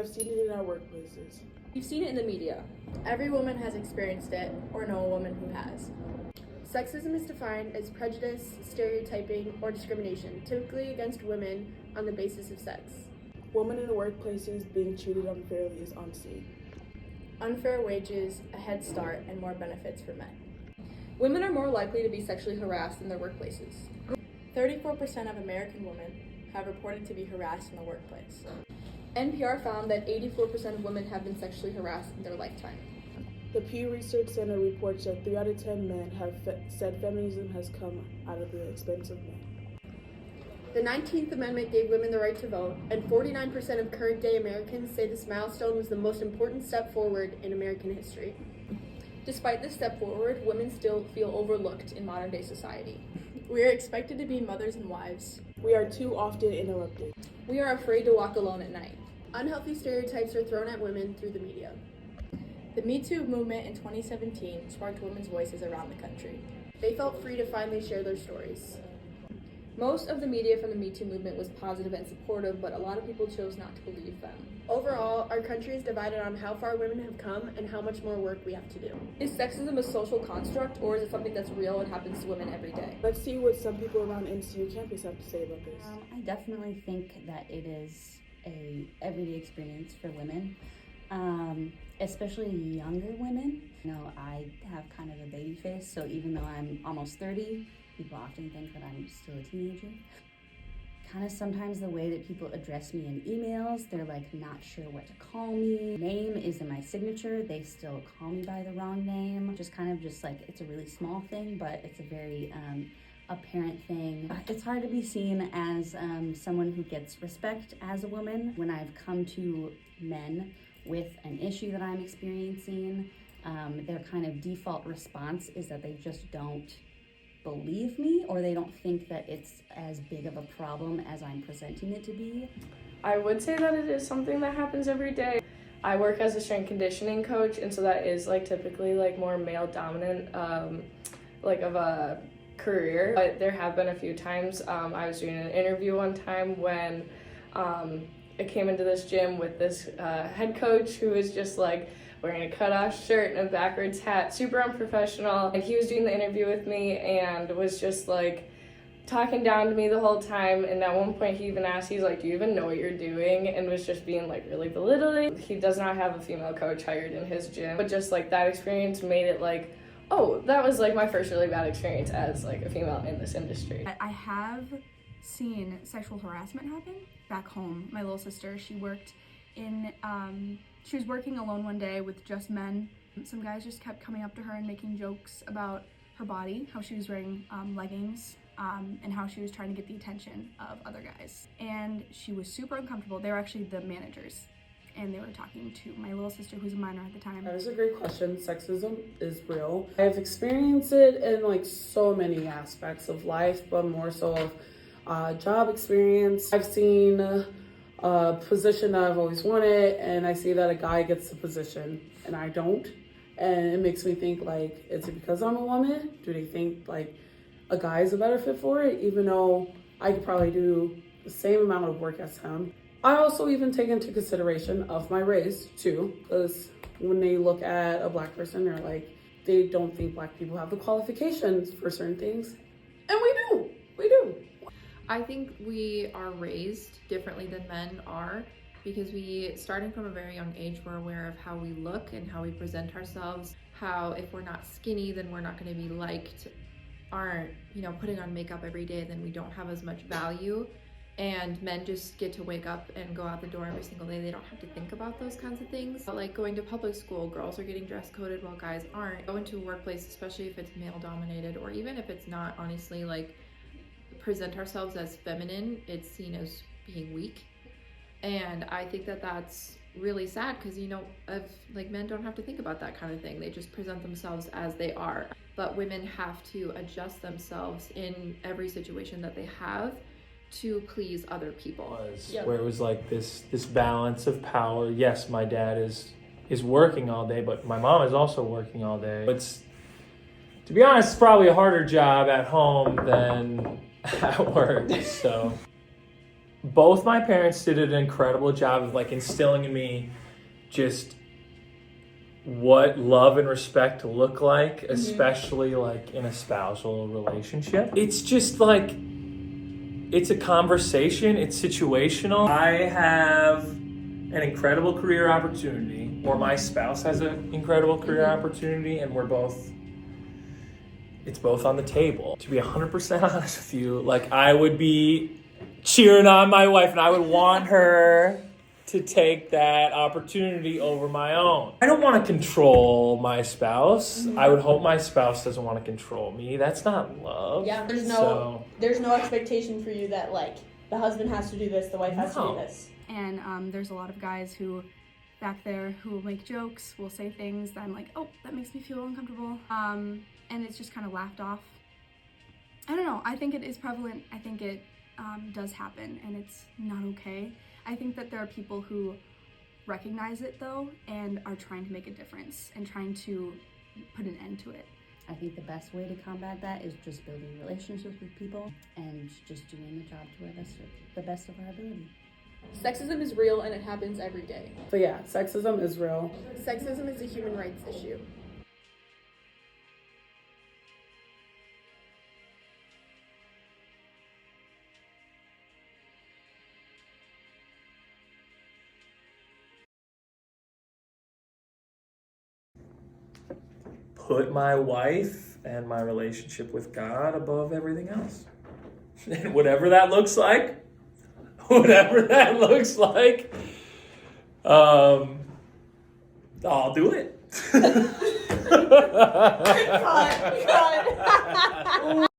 I've seen it in our workplaces. You've seen it in the media. Every woman has experienced it or know a woman who has. Sexism is defined as prejudice, stereotyping, or discrimination, typically against women on the basis of sex. Women in the workplaces being treated unfairly is unseen. Unfair wages, a head start, and more benefits for men. Women are more likely to be sexually harassed in their workplaces. 34% of American women have reported to be harassed in the workplace. NPR found that 84% of women have been sexually harassed in their lifetime. The Pew Research Center reports that 3 out of 10 men have said feminism has come out of the expense of men. The 19th Amendment gave women the right to vote, and 49% of current-day Americans say this milestone was the most important step forward in American history. Despite this step forward, women still feel overlooked in modern-day society. We are expected to be mothers and wives. We are too often interrupted. We are afraid to walk alone at night. Unhealthy stereotypes are thrown at women through the media. The Me Too movement in 2017 sparked women's voices around the country. They felt free to finally share their stories. Most of the media from the Me Too movement was positive and supportive, but a lot of people chose not to believe them. Overall, our country is divided on how far women have come and how much more work we have to do. Is sexism a social construct, or is it something that's real and happens to women every day? Let's see what some people around NCU campus have to say about this. I definitely think that it is a everyday experience for women, especially younger women. You know, I have kind of a baby face, so even though I'm almost 30, people often think that I'm still a teenager. Kind of sometimes the way that people address me in emails, they're like not sure what to call me. Name is in my signature, they still call me by the wrong name. Just kind of just like, it's a really small thing, but it's a very apparent thing. It's hard to be seen as someone who gets respect as a woman. When I've come to men with an issue that I'm experiencing, their kind of default response is that they just don't believe me, or they don't think that it's as big of a problem as I'm presenting it to be. I would say that it is something that happens every day. I work as a strength conditioning coach, and so that is like typically like more male dominant like of a career. But there have been a few times. I was doing an interview one time when I came into this gym with this head coach who was just like wearing a cut-off shirt and a backwards hat, super unprofessional. Like, he was doing the interview with me and was just like talking down to me the whole time, and at one point he even asked, he's like, do you even know what you're doing? And was just being like really belittling. He does not have a female coach hired in his gym, but just like that experience made it like, oh, that was like my first really bad experience as like a female in this industry. I have seen sexual harassment happen back home. My little sister, she worked in she was working alone one day with just men. Some guys just kept coming up to her and making jokes about her body, how she was wearing leggings, and how she was trying to get the attention of other guys. And she was super uncomfortable. They were actually the managers, and they were talking to my little sister, who's a minor at the time. That is a great question. Sexism is real. I've experienced it in like so many aspects of life, but more so of job experience. I've seen a position that I've always wanted, and I see that a guy gets the position and I don't, and it makes me think, like, is it because I'm a woman? Do they think like a guy is a better fit for it, even though I could probably do the same amount of work as him? I also even take into consideration of my race too, because when they look at a black person, they're like, they don't think black people have the qualifications for certain things, and we do. I think we are raised differently than men are, because we, starting from a very young age, we're aware of how we look and how we present ourselves, how if we're not skinny, then we're not going to be liked, aren't, putting on makeup every day, then we don't have as much value. And men just get to wake up and go out the door every single day. They don't have to think about those kinds of things. But like going to public school, girls are getting dress coded while guys aren't. Go into a workplace, especially if it's male dominated, or even if it's not, honestly, like present ourselves as feminine, it's seen as being weak. And I think that that's really sad, because like men don't have to think about that kind of thing. They just present themselves as they are. But women have to adjust themselves in every situation that they have to please other people. Where it was like this balance of power. Yes, my dad is working all day, but my mom is also working all day. It's, to be honest, it's probably a harder job at home than at work. So both my parents did an incredible job of like instilling in me just what love and respect look like, especially like in a spousal relationship. It's just like, it's a conversation, it's situational. I have an incredible career opportunity, or my spouse has an incredible career opportunity, and it's both on the table. To be 100% honest with you, like I would be cheering on my wife and I would want her to take that opportunity over my own. I don't want to control my spouse. I would hope my spouse doesn't want to control me. That's not love. Yeah, there's no expectation for you that like the husband has to do this, the wife has to do this. And there's a lot of guys who back there who will make jokes, will say things that I'm like, oh, that makes me feel uncomfortable. And it's just kind of laughed off. I don't know, I think it is prevalent. I think it does happen and it's not okay. I think that there are people who recognize it though and are trying to make a difference and trying to put an end to it. I think the best way to combat that is just building relationships with people and just doing the job to the best of our ability. Sexism is real and it happens every day. So yeah, sexism is real. Sexism is a human rights issue. Put my wife and my relationship with God above everything else. And whatever that looks like, I'll do it. Cut.